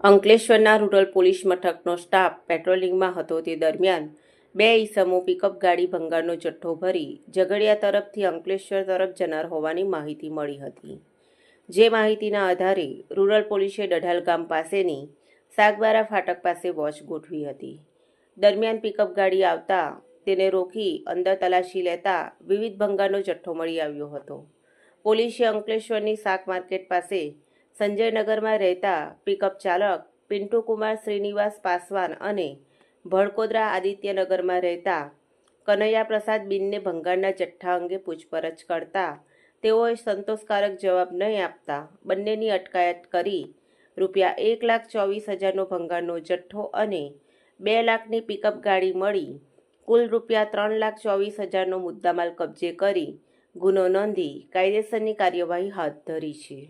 અંકલેશ્વરના rural police મથકનો staff પેટ્રોલિંગમાં હતો તે દરમિયાન બે ઈસમો પિકઅપ ગાડી ભંગારનો જથ્થો ભરી ઝઘડિયા તરફથી અંકલેશ્વર તરફ જનાર હોવાની માહિતી મળી હતી। જે માહિતીના આધારે રૂરલ પોલીસે ડઢાલ ગામ પાસેની સાગબારા ફાટક પાસે વોચ ગોઠવી હતી। દરમિયાન પિકઅપ ગાડી આવતા તેને રોકી અંદર તલાશી લેતા વિવિધ ભંગારનો જથ્થો મળી આવ્યો હતો। પોલીસે અંકલેશ્વરની શાક માર્કેટ પાસે સંજયનગરમાં રહેતા પિકઅપ ચાલક પિન્ટુકુમાર શ્રીનિવાસ પાસવાન અને ભડકોદરા આદિત્યનગરમાં રહેતા કનૈયા પ્રસાદ બિનને ભંગારના જથ્થા અંગે પૂછપરછ કરતા તેઓએ સંતોષકારક જવાબ નહીં આપતા બંનેની અટકાયત કરી ₹1,24,000નો ભંગારનો જથ્થો અને 2 લાખની પિકઅપ ગાડી મળી કુલ ₹3,24,000નો મુદ્દામાલ કબજે કરી ગુનો નોંધી કાયદેસરની કાર્યવાહી હાથ ધરી છે।